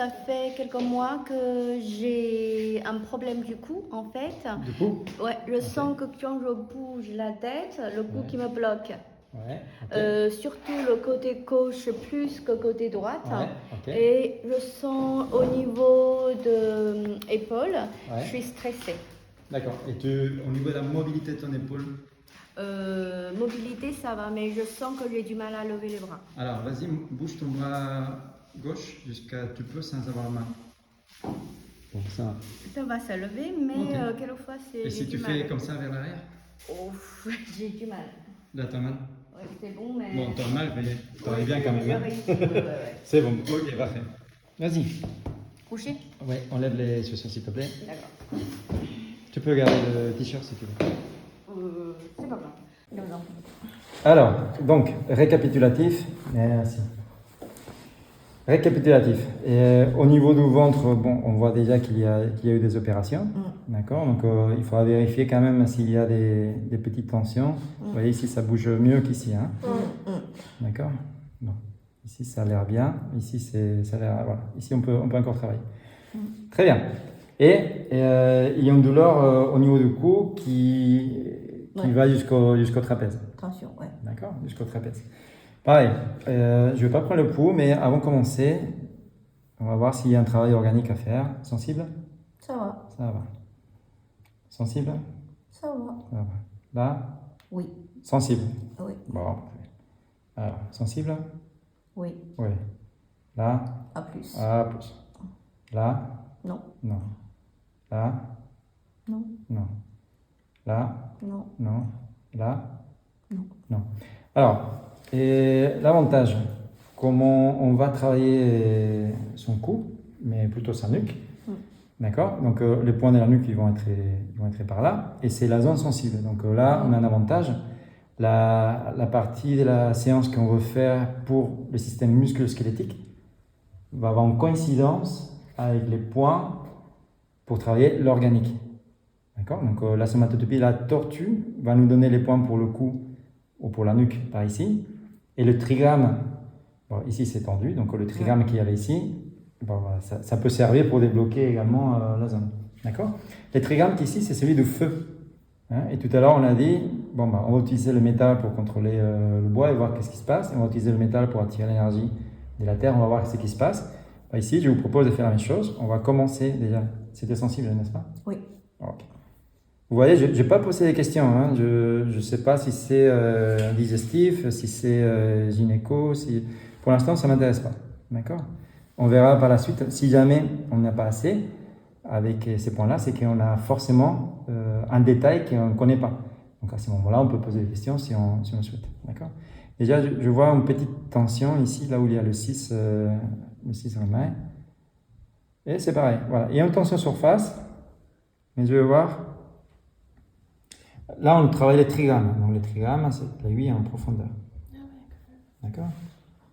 ça fait quelques mois que j'ai un problème du cou, en fait. Du coup? Ouais, je sens que quand je bouge la tête, le cou qui me bloque. Ouais, Surtout le côté gauche plus que côté droite. Ouais, Et je sens au niveau de épaule, je suis stressée. D'accord. Et au niveau de la mobilité de ton épaule? Mobilité, ça va, mais je sens que j'ai du mal à lever les bras. Alors, vas-y, bouge ton bras gauche jusqu'à tu peux sans avoir la main. Bon, ça. Ça va se lever, mais quelquefois c'est. Et si tu fais comme ça vers l'arrière? Oh, j'ai du mal. Là, t'as mal? Ouais, c'est bon, mais. Bon, t'as mal, mais t'aurais bien quand même. Ouais. C'est bon, ok, parfait. Vas-y. Couché? Ouais, enlève les chaussures s'il te plaît. D'accord. Tu peux garder le t-shirt si tu veux. C'est pas grave. Alors, donc, récapitulatif. Merci. Récapitulatif. Et, au niveau du ventre, bon, on voit déjà qu'il y a eu des opérations. D'accord. Donc, il faudra vérifier quand même s'il y a des petites tensions. Vous voyez ici, ça bouge mieux qu'ici. Hein. D'accord. Bon. Ici, ça a l'air bien. Ici, ça a l'air. Voilà. Ici, on peut encore travailler. Très bien. Et il y a une douleur au niveau du cou qui va jusqu'au trapèze. Attention, ouais. D'accord, jusqu'au trapèze. Pareil, je ne vais pas prendre le pouls, mais avant de commencer, on va voir s'il y a un travail organique à faire. Sensible? Ça va. Ça va. Sensible? Ça va. Ça va. Là? Oui. Sensible? Oui. Bon. Alors, sensible? Oui. Oui. Là? À plus. À plus. Là? Non. Non. Là? Non. Non. Là? Non. Non. Là? Non. Non. Alors, et l'avantage, comment on va travailler son cou, mais plutôt sa nuque. D'accord. Donc, les points de la nuque ils vont être par là. Et c'est la zone sensible. Donc là, on a un avantage. La partie de la séance qu'on veut faire pour le système musculo-squelettique va avoir en coïncidence avec les points pour travailler l'organique. D'accord. Donc la somatotopie, la tortue, va nous donner les points pour le cou ou pour la nuque par ici. Et le trigramme, bon, ici c'est tendu, donc le trigramme qu'il y avait ici, bon, ça peut servir pour débloquer également la zone. D'accord. Le trigramme ici, c'est celui du feu. Hein, et tout à l'heure, on a dit, bon, on va utiliser le métal pour contrôler le bois et voir qu'est-ce qui se passe. Et on va utiliser le métal pour attirer l'énergie de la terre, on va voir ce qui se passe. Ici, je vous propose de faire la même chose. On va commencer déjà. C'était sensible, n'est-ce pas? Oui. Okay. Vous voyez, je n'ai pas posé des questions. Hein. Je ne sais pas si c'est digestif, si c'est gynéco. Pour l'instant, ça ne m'intéresse pas. D'accord. On verra par la suite. Si jamais on n'a pas assez avec ces points-là, c'est qu'on a forcément un détail qu'on ne connaît pas. Donc à ce moment-là, on peut poser des questions si on le souhaite. D'accord. Déjà, je vois une petite tension ici, là où il y a le 6 romain. Et c'est pareil. Voilà. Il y a une tension surface, mais je vais voir. Là, on travaille les trigrammes. Donc, les trigrammes, c'est l'aiguille en profondeur. D'accord.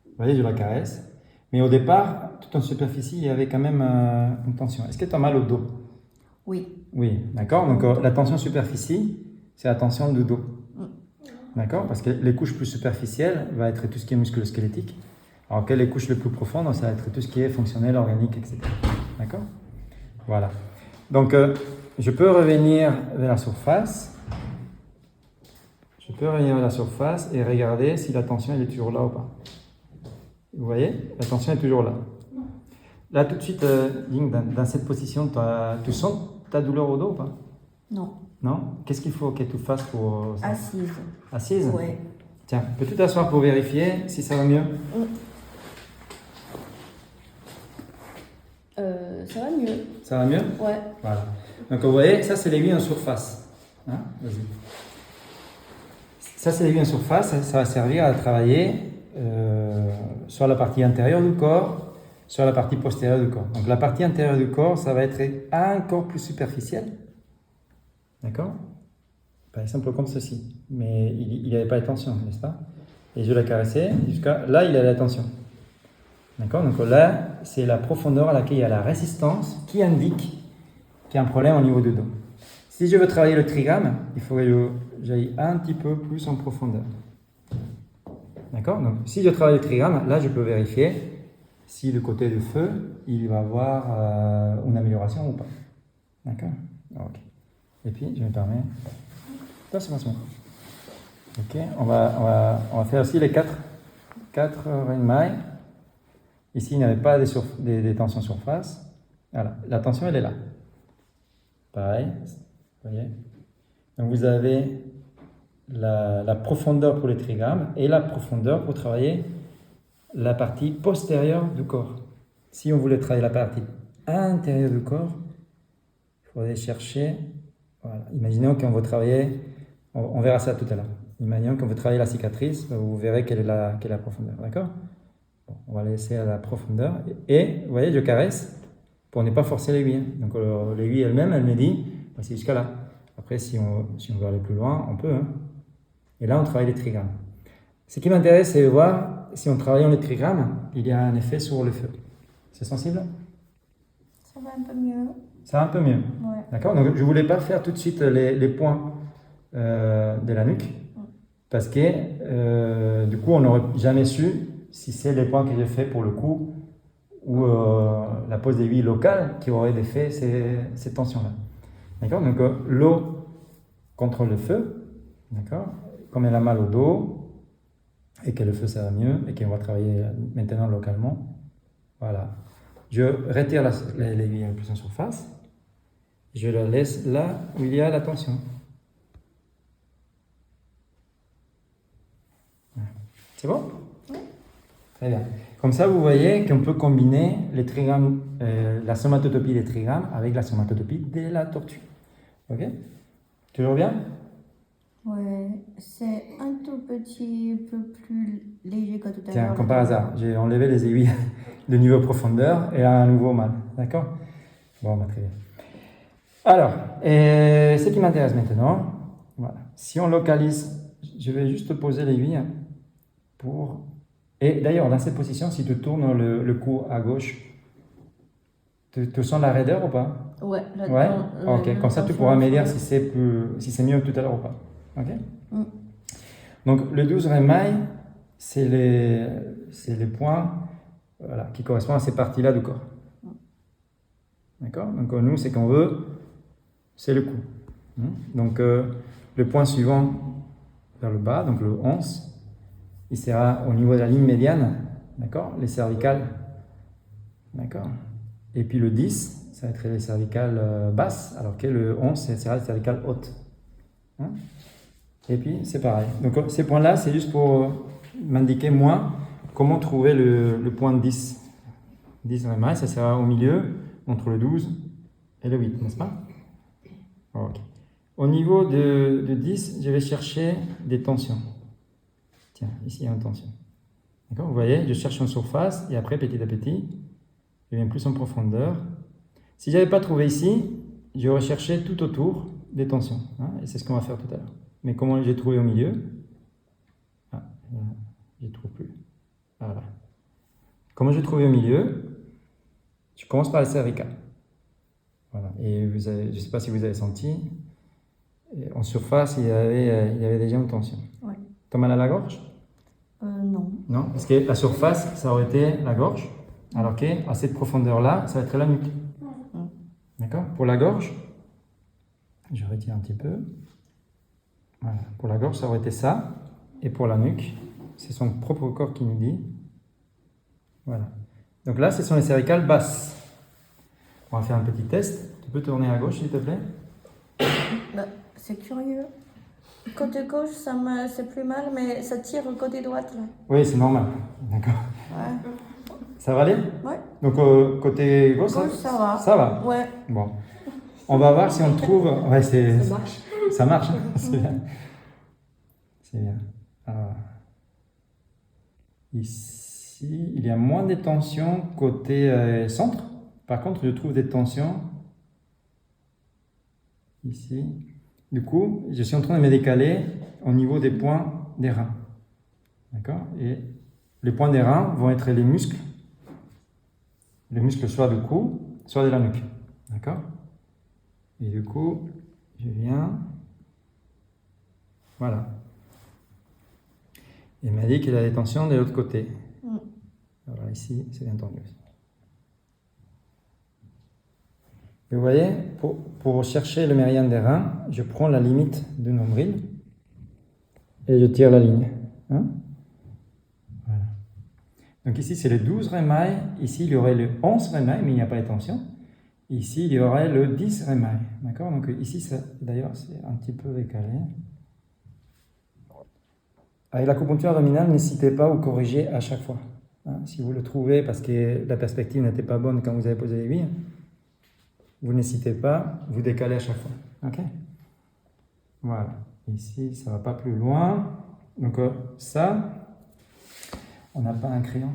Vous voyez, je la caresse. Mais au départ, tout en superficie, il y avait quand même une tension. Est-ce que tu as mal au dos? Oui. Oui, d'accord. Donc, la tension superficie, c'est la tension du dos. D'accord. Parce que les couches plus superficielles va être tout ce qui est musculo-squelettique. Alors que les couches les plus profondes, ça va être tout ce qui est fonctionnel, organique, etc. D'accord. Voilà. Donc, je peux revenir vers la surface. Je peux revenir à la surface et regarder si la tension elle est toujours là ou pas. Vous voyez, la tension est toujours là. Là, tout de suite, Ying, dans cette position, tu sens ta douleur au dos ou pas? Non. Non? Qu'est-ce qu'il faut que tu fasses pour... Assise. Assise? Oui. Tiens, peux-tu t'asseoir pour vérifier si ça va mieux? Ça va mieux. Ça va mieux? Ouais. Voilà. Donc, vous voyez, ça, c'est l'aiguille en surface. Hein? Vas-y. Ça, c'est l'aiguille en surface, ça va servir à travailler sur la partie intérieure du corps, sur la partie postérieure du corps. Donc la partie intérieure du corps, ça va être encore plus superficiel. D'accord? Par exemple comme ceci. Mais il n'avait pas de tension, n'est-ce pas? Et je l'ai caressé jusqu'à là, il a la tension. D'accord? Donc là, c'est la profondeur à laquelle il y a la résistance qui indique qu'il y a un problème au niveau du dos. Si je veux travailler le trigramme, il faudrait que j'aille un petit peu plus en profondeur. D'accord? Donc, si je travaille le trigramme, là, je peux vérifier si le côté du feu, il va avoir une amélioration ou pas. D'accord? Ok. Et puis, je me permets... Ça, c'est pas. Ok, on va faire aussi les 4 renmailles. Ici, il n'y avait pas des tensions surface. Voilà, la tension, elle est là. Pareil, vous voyez. Donc, vous avez la profondeur pour les trigrammes et la profondeur pour travailler la partie postérieure du corps. Si on voulait travailler la partie intérieure du corps, il faudrait chercher... Voilà. Imaginons qu'on veut travailler... On verra ça tout à l'heure. Imaginons qu'on veut travailler la cicatrice, vous verrez quelle est la profondeur, d'accord? Bon, on va laisser à la profondeur. Et, vous voyez, je caresse pour ne pas forcer l'aiguille. Donc l'aiguille elle-même, elle me dit, c'est jusqu'à là. Après, si on veut aller plus loin, on peut. Hein. Et là, on travaille les trigrammes. Ce qui m'intéresse, c'est de voir si en travaillant les trigrammes, il y a un effet sur le feu. C'est sensible? Ça va un peu mieux. Ça va un peu mieux. Ouais. D'accord? Donc, je ne voulais pas faire tout de suite les points de la nuque. Parce que, du coup, on n'aurait jamais su si c'est les points que j'ai fait pour le cou ou la pose d'aiguille locale qui aurait fait ces tensions-là. D'accord? Donc, l'eau contrôle le feu. D'accord? Comme elle a mal au dos et que le feu, ça va mieux et qu'on va travailler maintenant localement. Voilà. Je retire l'aiguille un peu en surface. Je la laisse là où il y a la tension. C'est bon? Oui. Très bien. Comme ça, vous voyez qu'on peut combiner les trigrammes, la somatotopie des trigrammes avec la somatotopie de la tortue. Ok? Toujours bien? Ouais, c'est un tout petit peu plus léger que tout à l'heure. Tiens, comme par hasard, j'ai enlevé les aiguilles de niveau profondeur et à nouveau mal. D'accord? Bon, très bien. Alors, ce qui m'intéresse maintenant, voilà. Si on localise, je vais juste poser l'aiguille pour... Et d'ailleurs, dans cette position, si tu tournes le cou à gauche, tu sens la raideur ou pas? Ouais. Ouais? Ok, comme ça tu pourras me dire si c'est mieux que tout à l'heure ou pas. Ok? Donc, le 12 remailles, c'est les points voilà, qui correspondent à ces parties-là du corps. D'accord? Donc, nous, c'est qu'on veut, c'est le cou. Donc, le point suivant vers le bas, donc le 11, il sera au niveau de la ligne médiane, d'accord? Les cervicales, d'accord? Et puis le 10, ça va être les cervicales basses, alors que le 11, ça sera les cervicales hautes. Hein? Et puis, c'est pareil. Donc, ces points-là, c'est juste pour m'indiquer, moi, comment trouver le point 10. 10 dans le mail, ça sera au milieu, entre le 12 et le 8, n'est-ce pas? Ok. Au niveau de 10, je vais chercher des tensions. Tiens, ici, il y a une tension. D'accord? Vous voyez, je cherche en surface, et après, petit à petit, je viens plus en profondeur. Si je n'avais pas trouvé ici, je recherchais tout autour des tensions. Hein, et c'est ce qu'on va faire tout à l'heure. Mais comment j'ai trouvé au milieu? Ah, je ne trouve plus. Voilà. Comment j'ai trouvé au milieu? Je commence par les cervicales. Voilà. Et je ne sais pas si vous avez senti, en surface, il y avait déjà une tension. Ouais. T'as mal à la gorge? Non. Non, parce que la surface, ça aurait été la gorge, alors qu'à cette profondeur-là, ça va être la nuque. D'accord? Pour la gorge, je retire un petit peu. Voilà. Pour la gorge, ça aurait été ça. Et pour la nuque, c'est son propre corps qui nous dit. Voilà. Donc là, ce sont les cervicales basses. On va faire un petit test. Tu peux tourner à gauche, s'il te plaît? C'est curieux. Côté gauche, c'est plus mal, mais ça tire au côté droit, là. Oui, c'est normal. D'accord. Ouais. Ça va aller? Ouais. Donc, côté gauche, ça va. Ça va? Ouais. Bon. On va voir si on trouve... Ouais, Ça marche. Ça marche, c'est bien. C'est bien. Alors, ici, il y a moins de tensions côté centre. Par contre, je trouve des tensions ici. Du coup, je suis en train de me décaler au niveau des points des reins. D'accord? Et les points des reins vont être les muscles. Les muscles soit du cou, soit de la nuque. D'accord? Et du coup, je viens... Voilà. Il m'a dit qu'il a des tensions de l'autre côté. Voilà, Voilà, ici, c'est bien tendu aussi. Et vous voyez, pour chercher le méridien des reins, je prends la limite du nombril et je tire la ligne. Hein? Voilà. Donc ici, c'est les 12 rémailles. Ici, il y aurait le 11 rémailles, mais il n'y a pas de tension. Ici, il y aurait le 10 rémailles. D'accord? Donc ici, d'ailleurs, c'est un petit peu décalé. Avec l'acupuncture abdominale, n'hésitez pas à vous corriger à chaque fois. Hein? Si vous le trouvez parce que la perspective n'était pas bonne quand vous avez posé l'aiguille, vous n'hésitez pas, vous décalez à chaque fois. Ok? Voilà. Ici, ça ne va pas plus loin. Donc ça, on n'a pas un crayon?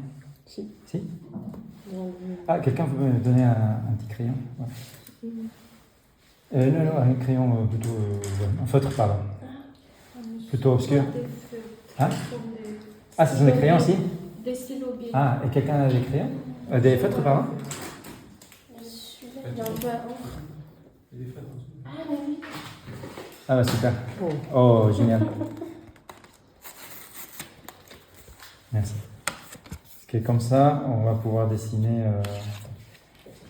Si. Si? Ah, quelqu'un veut me donner un petit crayon? Ouais. Non, un crayon plutôt... un feutre, pardon. Plutôt obscur. Hein? Ah, ce sont des crayons aussi? Des stylos billes. Ah, et quelqu'un a des crayons? Des feutres, pardon? Il y a un peu à l'encre. Ah oui. Ah bah super. Oh, génial. Merci. Parce que comme ça, on va pouvoir dessiner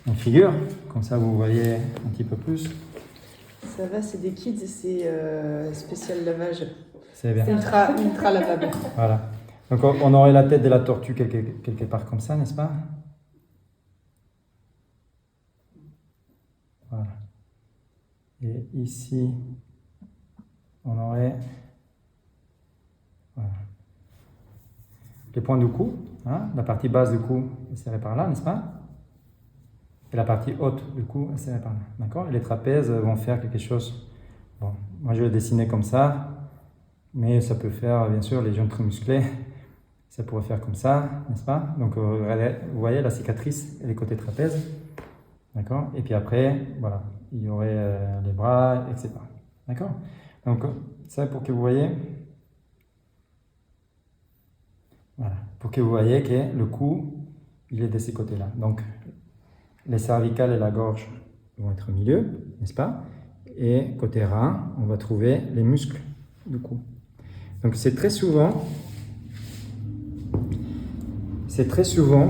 une figure. Comme ça, vous voyez un petit peu plus. Ça va, c'est des kids, c'est spécial lavage. C'est bien. Ultra lavable. Voilà. Donc on aurait la tête de la tortue quelque part comme ça, n'est-ce pas? Voilà. Et ici, on aurait voilà, les points du cou. Hein? La partie basse du cou est serrée par là, n'est-ce pas? Et la partie haute du cou est serrée par là. D'accord? Et les trapèzes vont faire quelque chose. Bon, moi je vais dessiner comme ça, mais ça peut faire, bien sûr, les jambes très musclées. Ça pourrait faire comme ça, n'est-ce pas? Donc vous voyez la cicatrice et les côtés trapèzes. D'accord? Et puis après, voilà, il y aurait les bras, etc. D'accord? Donc, ça pour que vous voyez. Voilà, pour que vous voyez que le cou, il est de ces côtés-là. Donc, les cervicales et la gorge vont être au milieu, n'est-ce pas? Et côté rein, on va trouver les muscles du cou. Donc, c'est très souvent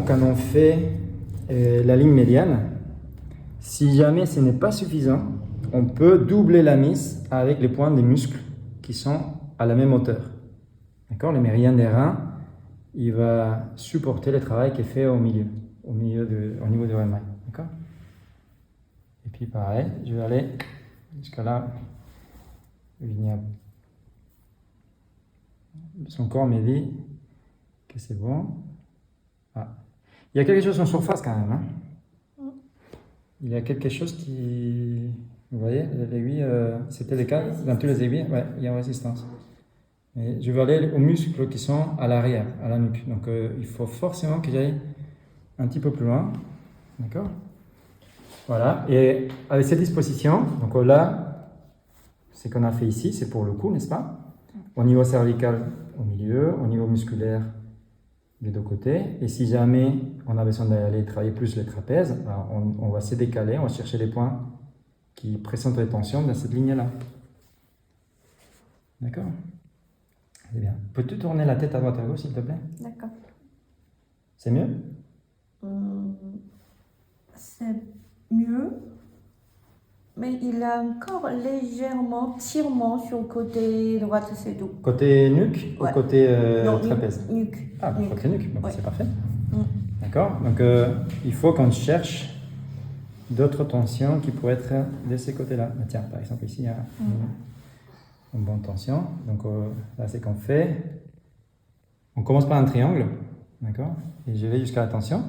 quand on fait la ligne médiane. Si jamais ce n'est pas suffisant, on peut doubler la mise avec les points des muscles qui sont à la même hauteur. D'accord? Le méridien des reins, il va supporter le travail qui est fait au niveau du rémail. D'accord? Et puis pareil, je vais aller jusqu'à là. Son corps me dit que c'est bon. Ah. Il y a quelque chose en surface quand même. Hein? Il y a quelque chose qui... Vous voyez, l'aiguille, c'était le cas dans tous les aiguilles. Ouais, il y a une résistance. Et je vais aller aux muscles qui sont à l'arrière, à la nuque. Donc il faut forcément que j'aille un petit peu plus loin. D'accord? Voilà. Et avec cette disposition, donc là, ce qu'on a fait ici, c'est pour le cou, n'est-ce pas? Au niveau cervical, au milieu, au niveau musculaire, des deux côtés. Et si jamais on a besoin d'aller travailler plus les trapèzes, on va se décaler, on va chercher les points qui présentent les tensions dans cette ligne-là. D'accord? C'est bien. Peux-tu tourner la tête à droite à gauche, s'il te plaît? D'accord. C'est mieux? C'est mieux, mais il a encore légèrement tirement sur le côté droit, c'est tout. Côté nuque Ouais. ou côté Non, trapèze? nuque. Ah, Nuque. côté nuque, bon, Ouais. c'est parfait. Mm. D'accord? Donc il faut qu'on cherche d'autres tensions qui pourraient être de ces côtés-là. Tiens, par exemple, ici, il y a une bonne tension. Donc là, c'est qu'on fait. On commence par un triangle. D'accord? Et je vais jusqu'à la tension.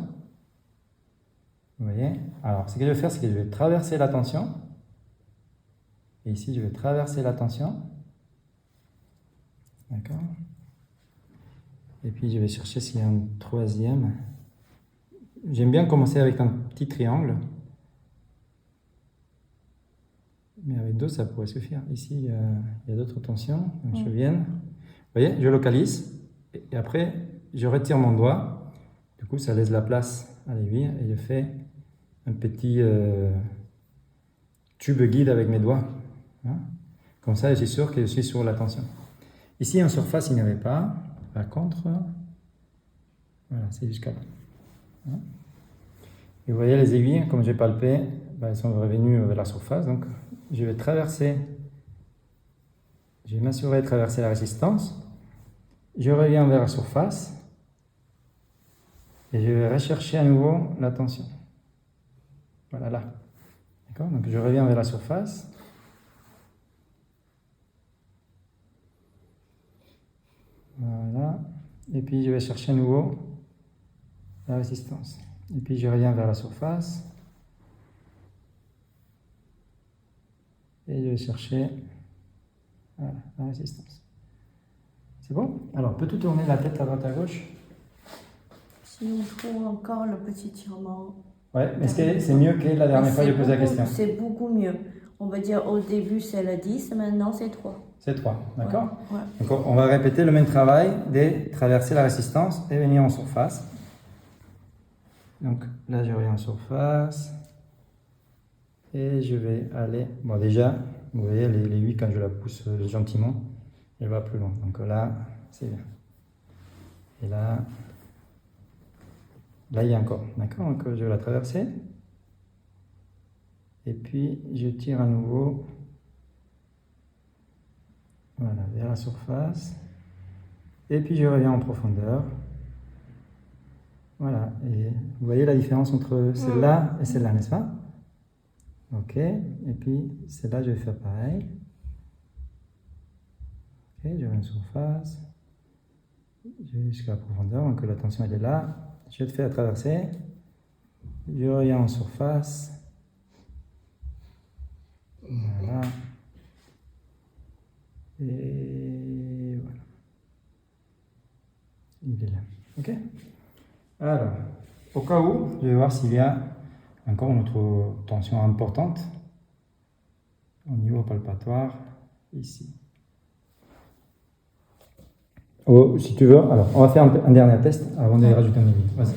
Vous voyez? Alors, ce que je vais faire, c'est que je vais traverser la tension. Et ici, je vais traverser la tension. D'accord? Et puis, je vais chercher s'il y a un troisième. J'aime bien commencer avec un petit triangle. Mais avec deux, ça pourrait suffire. Ici, il y a d'autres tensions. Donc, je viens. Vous voyez, je localise. Et après, je retire mon doigt. Du coup, ça laisse la place à l'aiguille. Et je fais un petit tube guide avec mes doigts. Hein? Comme ça, je suis sûr que je suis sur la tension. Ici, en surface, il n'y avait pas. Par contre, voilà, c'est jusqu'à là. Et vous voyez les aiguilles, comme j'ai palpé, ben, elles sont revenues vers la surface. Donc je vais traverser, je vais m'assurer de traverser la résistance. Je reviens vers la surface et je vais rechercher à nouveau la tension. Voilà, là. D'accord? Donc je reviens vers la surface. Voilà. Et puis je vais chercher à nouveau la résistance. Et puis je reviens vers la surface. Et je vais chercher voilà, la résistance. C'est bon? Alors, peux-tu tourner la tête à droite à gauche? Si on trouve encore le petit tirement. Ouais, mais est-ce que c'est mieux que la dernière fois que j'ai posé la question? C'est beaucoup mieux. On va dire au début c'est le 10, maintenant c'est 3. C'est 3, d'accord? Ouais. Donc on va répéter le même travail de traverser la résistance et venir en surface. Donc là je reviens en surface et je vais aller, bon déjà, vous voyez les 8 quand je la pousse gentiment, elle va plus loin. Donc là, c'est bien. Et là il y a encore, d'accord? Donc je vais la traverser. Et puis je tire à nouveau. Voilà, vers la surface. Et puis je reviens en profondeur. Voilà, et vous voyez la différence entre celle-là et celle-là, n'est-ce pas? Ok, et puis celle-là, je vais faire pareil. Ok, je reviens en surface. Je vais jusqu'à la profondeur, donc la tension elle est là. Je te fais la traverser. Je reviens en surface. Voilà. Et voilà. Il est là. Ok? Alors, au cas où, je vais voir s'il y a encore une autre tension importante au niveau palpatoire, ici. Oh, si tu veux, alors, on va faire un dernier test avant de rajouter un aiguille. Vas-y.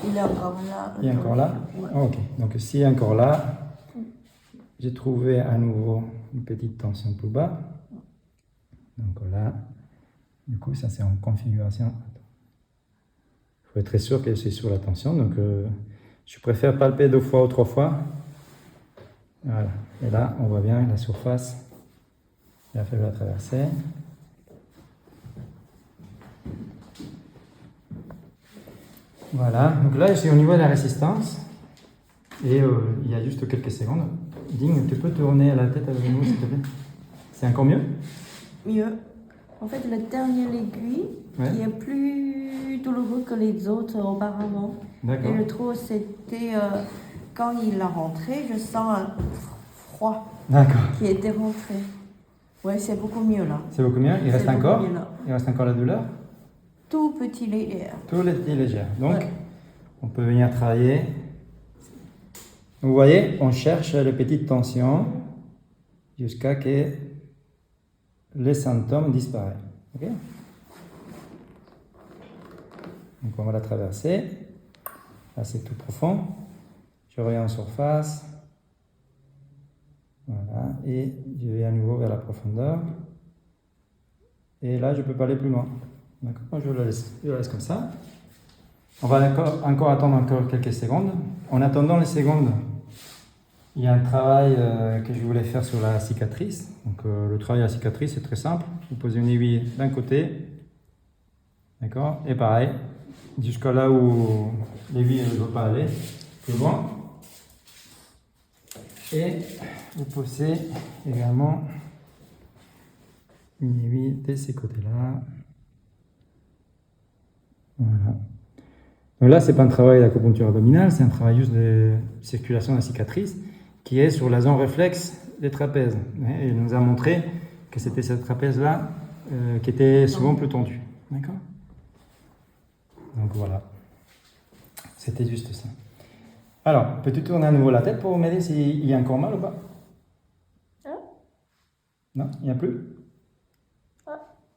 Il est encore là. Il est encore là? Ouais. Ok, donc s'il est encore là, j'ai trouvé à nouveau une petite tension plus bas. Donc là, du coup, ça c'est en configuration. Il faut être très sûr que c'est sur la tension. Donc je préfère palper 2 fois ou 3 fois. Voilà. Et là, on voit bien la surface. Il a fallu la traverser. Voilà. Donc là, je suis au niveau de la résistance. Et il y a juste quelques secondes. Ding, tu peux tourner la tête avec nous, s'il te plaît? C'est encore mieux? Mieux. En fait, le dernier aiguille, qui est plus douloureux que les autres auparavant. D'accord. Et je trouve que c'était, quand il a rentré, je sens un froid qui était rentré. Ouais, c'est beaucoup mieux là. C'est beaucoup mieux. Il reste encore? Il reste encore la douleur? Tout petit léger. Tout léger. Donc, on peut venir travailler. Vous voyez, on cherche les petites tensions jusqu'à ce que les symptômes disparaissent. Okay? Donc on va la traverser. Là c'est tout profond. Je reviens en surface. Voilà. Et je vais à nouveau vers la profondeur. Et là je ne peux pas aller plus loin. D'accord? Je la laisse comme ça. On va encore attendre encore quelques secondes. En attendant les secondes, il y a un travail que je voulais faire sur la cicatrice. Donc le travail à la cicatrice c'est très simple. Vous posez une aiguille d'un côté, d'accord, et pareil, jusqu'à là où l'aiguille ne veut pas aller, plus loin. Et vous posez également une aiguille de ces côtés-là. Voilà. Donc là, c'est pas un travail d'acupuncture abdominale, c'est un travail juste de circulation de la cicatrice qui est sur la zone réflexe des trapèzes. Et il nous a montré que c'était cette trapèze-là qui était souvent plus tendue. D'accord? Donc voilà. C'était juste ça. Alors, peux-tu tourner à nouveau la tête pour m'aider s'il y a encore mal ou pas? Non, il n'y a plus?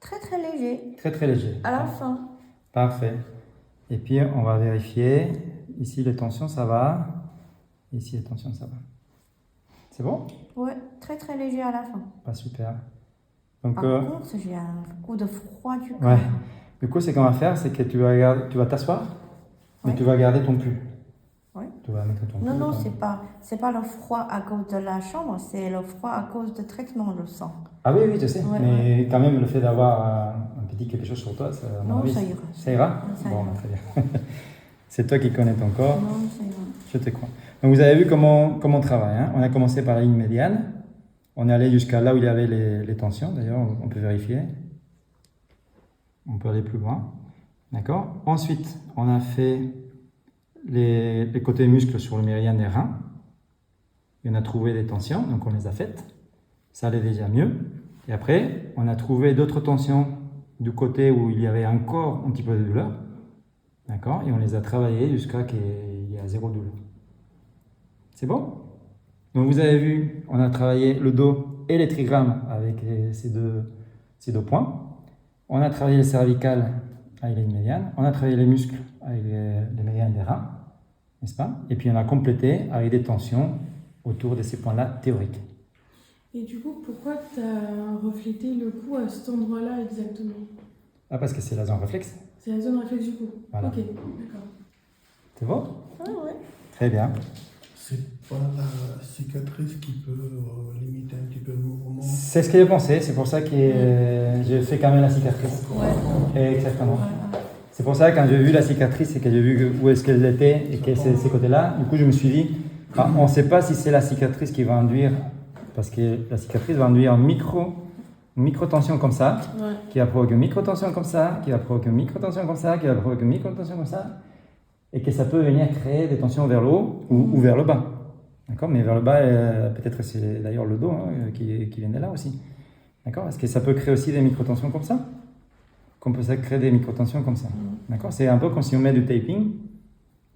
Très très léger. Très très léger. À la fin. Parfait. Et puis on va vérifier. Ici les tensions ça va. Ici les tensions ça va. C'est bon? Ouais, très très léger à la fin. Pas super. Donc, Par contre, j'ai un coup de froid du corps. ouais. Du coup, ce qu'on va faire, c'est que tu vas t'asseoir, mais Ouais. tu vas garder ton pull. Ouais. Tu vas mettre ton pull. Non, non, ton- c'est pas le froid à cause de la chambre, c'est le froid à cause du traitement, je sens. Ah oui, oui, je sais. Ouais, mais quand même, le fait d'avoir un petit quelque chose sur toi, ça, à mon Non, avis, ça ira. Ça ira. Ça Bon, ira. bah, très bien. C'est toi qui connais ton corps. Non, ça ira. Je te crois. Donc vous avez vu comment on travaille. Hein. On a commencé par la ligne médiane. On est allé jusqu'à là où il y avait les tensions. D'ailleurs, on peut vérifier. On peut aller plus loin. D'accord. Ensuite, on a fait les côtés muscles sur le méridien des reins. Et on a trouvé des tensions, donc on les a faites. Ça allait déjà mieux. Et après, on a trouvé d'autres tensions du côté où il y avait encore un petit peu de douleur. D'accord. Et on les a travaillées jusqu'à qu'il y ait zéro douleur. C'est bon? Donc vous avez vu, on a travaillé le dos et les trigrammes avec ces deux points. On a travaillé les cervicales avec les médianes. On a travaillé les muscles avec les médianes des reins, n'est-ce pas? Et puis on a complété avec des tensions autour de ces points-là théoriques. Et du coup, pourquoi tu as reflété le cou à cet endroit-là exactement? Ah, parce que c'est la zone réflexe. C'est la zone réflexe du cou. Voilà. Ok, d'accord. C'est bon? Ah ouais. Très bien. C'est pas la cicatrice qui peut limiter un petit peu le mouvement. C'est ce que j'ai pensé, c'est pour ça que j'ai fait quand même la cicatrice. Ouais. Exactement. Ouais. C'est pour ça que quand j'ai vu la cicatrice et que j'ai vu où est-ce qu'elle était et que c'est ces côtés-là, du coup je me suis dit, on ne sait pas si c'est la cicatrice qui va induire, parce que la cicatrice va induire une micro-tension comme ça, Ouais. qui va provoquer une micro-tension comme ça, qui va provoquer une micro-tension comme ça, qui va provoquer une micro-tension comme ça, et que ça peut venir créer des tensions vers le haut ou vers le bas. D'accord? Mais vers le bas, peut-être c'est d'ailleurs le dos hein, qui vient de là aussi. D'accord? Est-ce que ça peut créer aussi des micro-tensions comme ça? Qu'on peut créer des micro-tensions comme ça. D'accord? C'est un peu comme si on met du taping.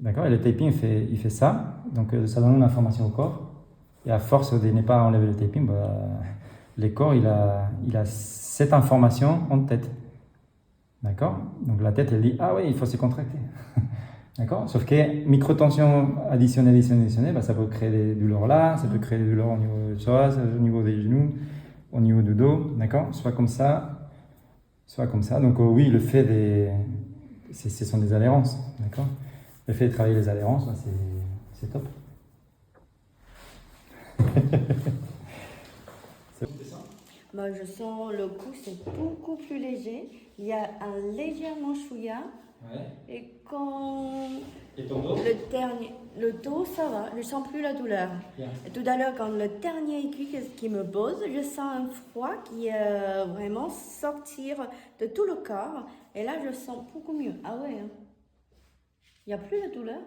D'accord? Et le taping, il fait ça. Donc ça donne une information au corps. Et à force de ne pas enlever le taping, le corps, il a cette information en tête. D'accord? Donc la tête, elle dit, ah oui, il faut se contracter. D'accord? Sauf que micro-tension additionnelle, ça peut créer des douleurs là, ça peut créer des douleurs au niveau du psoas, au niveau des genoux, au niveau du dos. D'accord? Soit comme ça, soit comme ça. Donc oui, le fait ce sont des adhérences. D'accord? Le fait de travailler les adhérences, c'est top. Moi, je sens le cou, c'est beaucoup plus léger. Il y a un léger manchouillat. Ouais. Et quand Et ton dos? le dos, ça va, je sens plus la douleur. Bien. Et tout à l'heure, quand le dernier aiguille qui me pose, je sens un froid qui vraiment sortir de tout le corps. Et là, je sens beaucoup mieux. Ah ouais, hein. Il n'y a plus de douleur.